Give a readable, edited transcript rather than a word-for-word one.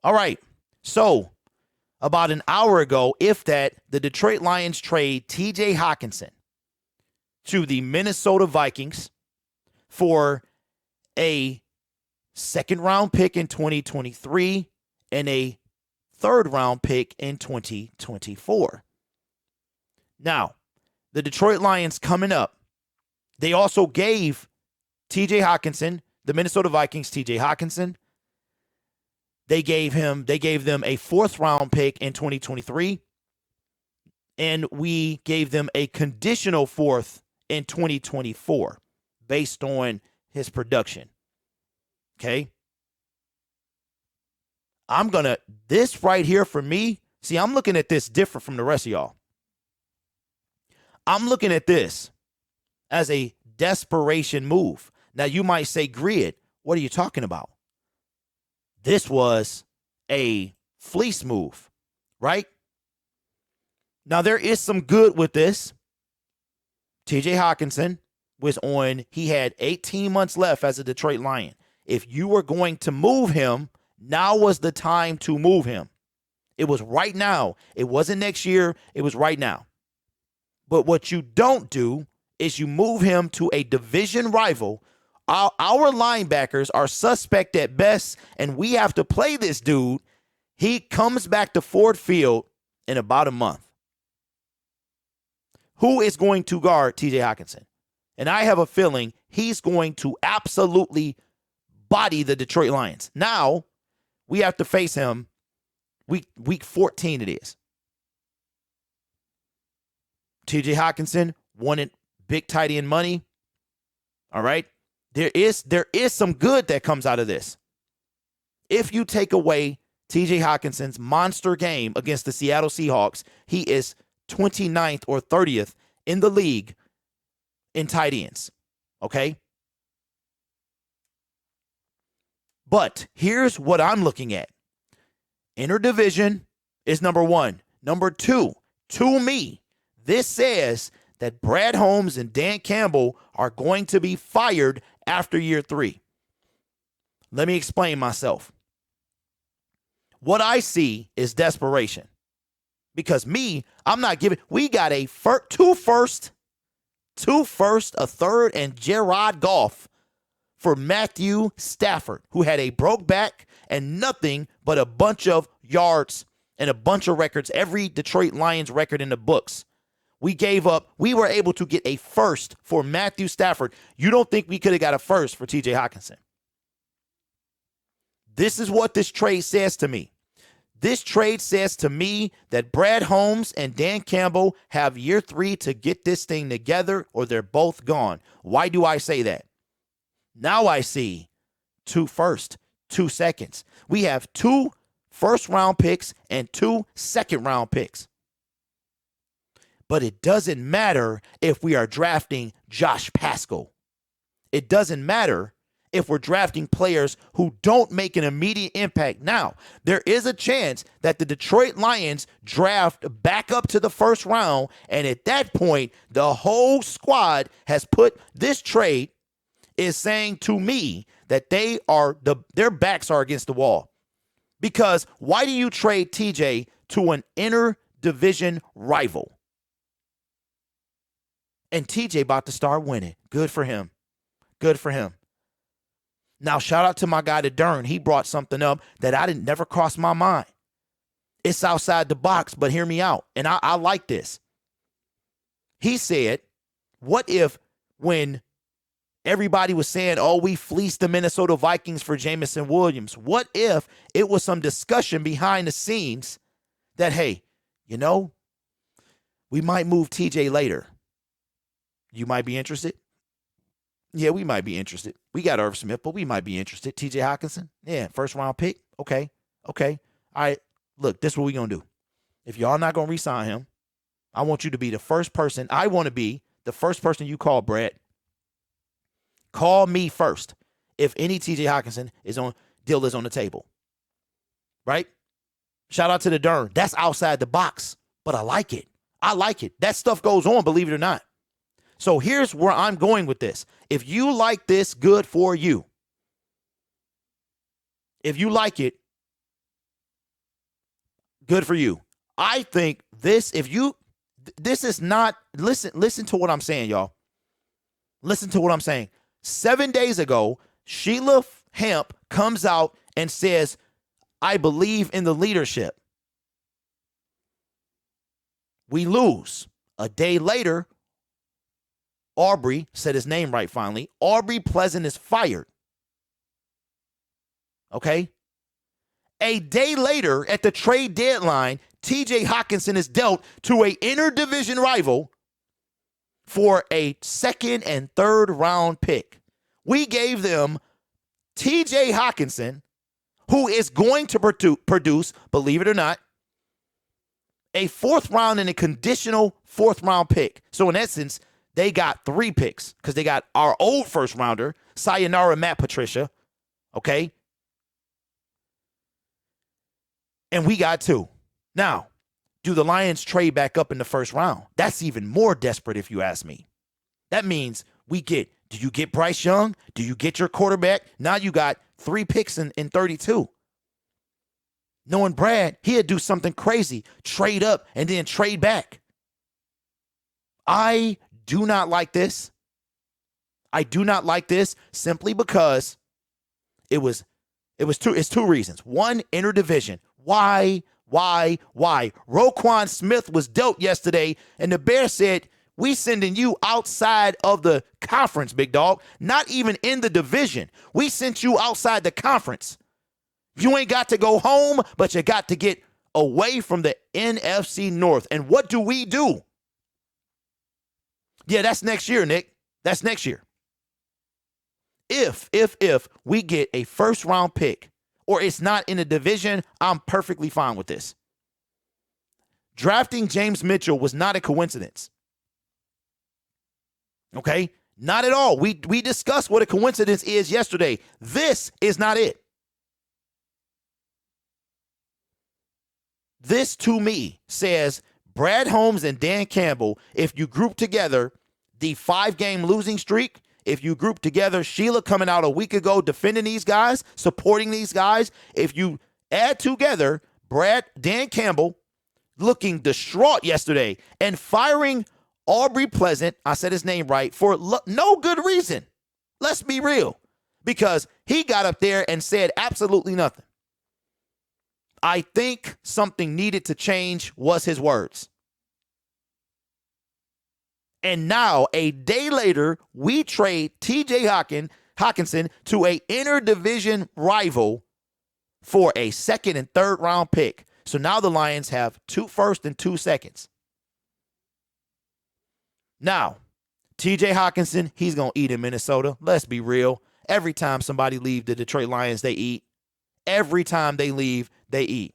All right. So about an hour ago, if that, the Detroit Lions trade TJ Hockenson to the Minnesota Vikings for a second round pick in 2023 and a third round pick in 2024. Now, the Detroit Lions coming up, they also gave TJ Hockenson, the Minnesota Vikings, TJ Hockenson, they gave them a fourth round pick in 2023, and we gave them a conditional fourth in 2024 based on his production. Okay. This right here for me, see, I'm looking at this different from the rest of y'all. I'm looking at this as a desperation move. Now, you might say, Grid, what are you talking about? This was a fleece move, right? Now, there is some good with this. TJ Hockenson he had 18 months left as a Detroit Lion. If you were going to move him, now was the time to move him. It was right now. It wasn't next year. It was right now. But what you don't do is you move him to a division rival. Our linebackers are suspect at best, and we have to play this dude. He comes back to Ford Field in about a month. Who is going to guard TJ Hockenson? And I have a feeling he's going to absolutely body the Detroit Lions. Now, we have to face him week 14 it is. TJ Hockenson wanted big tight end money. All right. There is some good that comes out of this. If you take away TJ Hockenson's monster game against the Seattle Seahawks, he is 29th or 30th in the league in tight ends. Okay? But here's what I'm looking at. Interdivision is number one. Number two, to me, this says that Brad Holmes and Dan Campbell are going to be fired after year 3. Let me explain myself. What I see is desperation. Because I'm not giving. We got two first, a third, and Gerard Goff for Matthew Stafford, who had a broke back and nothing but a bunch of yards and a bunch of records, every Detroit Lions record in the books. We were able to get a first for Matthew Stafford. You don't think we could have got a first for TJ Hockenson? This is what this trade says to me. This trade says to me that Brad Holmes and Dan Campbell have year 3 to get this thing together, or they're both gone. Why do I say that? Now I see 2 first, 2 seconds. We have 2 first-round picks and 2 second-round picks. But it doesn't matter if we are drafting Josh Paschal. It doesn't matter if we're drafting players who don't make an immediate impact. Now, there is a chance that the Detroit Lions draft back up to the first round, and at that point, the whole squad has put this trade is saying to me that their backs are against the wall. Because why do you trade TJ to an inter-division rival? And TJ about to start winning. Good for him. Good for him. Now, shout out to my guy, the Dern. He brought something up that never crossed my mind. It's outside the box, but hear me out. And I like this. He said, what if when everybody was saying, oh, we fleeced the Minnesota Vikings for Jameson Williams, what if it was some discussion behind the scenes that, hey, we might move TJ later. You might be interested? Yeah, we might be interested. We got Irv Smith, but we might be interested. TJ Hockenson? Yeah, first round pick? Okay. All right, look, this is what we're going to do. If y'all not going to re-sign him, I want you to be the first person. I want to be the first person you call, Brad. Call me first if any TJ Hockenson deal is on the table. Right? Shout out to the Dern. That's outside the box, but I like it. That stuff goes on, believe it or not. So here's where I'm going with this. If you like this, good for you. If you like it, Good for you. I think this is not, listen to what I'm saying, y'all. Listen to what I'm saying. 7 days ago, Sheila Hamp comes out and says, I believe in the leadership. We lose. A day later, Aubrey said his name right finally. Aubrey Pleasant is fired. Okay? A day later, at the trade deadline, TJ Hockenson is dealt to an interdivision rival for a second and third round pick. We gave them TJ Hockenson, who is going to produce, believe it or not, a fourth round and a conditional fourth round pick. So in essence, they got 3 picks because they got our old first rounder, Sayonara Matt Patricia, okay? And we got 2. Now, do the Lions trade back up in the first round? That's even more desperate if you ask me. That means do you get Bryce Young? Do you get your quarterback? Now you got 3 picks in 32. Knowing Brad, he'd do something crazy, trade up and then trade back. I do not like this. I do not like this simply because it's 2 reasons. One, interdivision. Why? Roquan Smith was dealt yesterday, and the Bears said, we sending you outside of the conference, big dog. Not even in the division. We sent you outside the conference. You ain't got to go home, but you got to get away from the NFC North. And what do? Yeah, that's next year, Nick. That's next year. If we get a first round pick or it's not in a division, I'm perfectly fine with this. Drafting James Mitchell was not a coincidence. Okay? Not at all. We discussed what a coincidence is yesterday. This is not it. This, to me, says Brad Holmes and Dan Campbell, if you group together the 5-game losing streak, if you group together Sheila coming out a week ago defending these guys, supporting these guys, if you add together Dan Campbell looking distraught yesterday and firing Aubrey Pleasant, I said his name right, for no good reason. Let's be real. Because he got up there and said absolutely nothing. I think something needed to change was his words. And now, a day later, we trade TJ Hockenson to a interdivision rival for a second and third round pick. So now the Lions have 2 firsts and 2 seconds. Now, TJ Hockenson, he's going to eat in Minnesota. Let's be real. Every time somebody leaves the Detroit Lions, they eat. Every time they leave, they eat.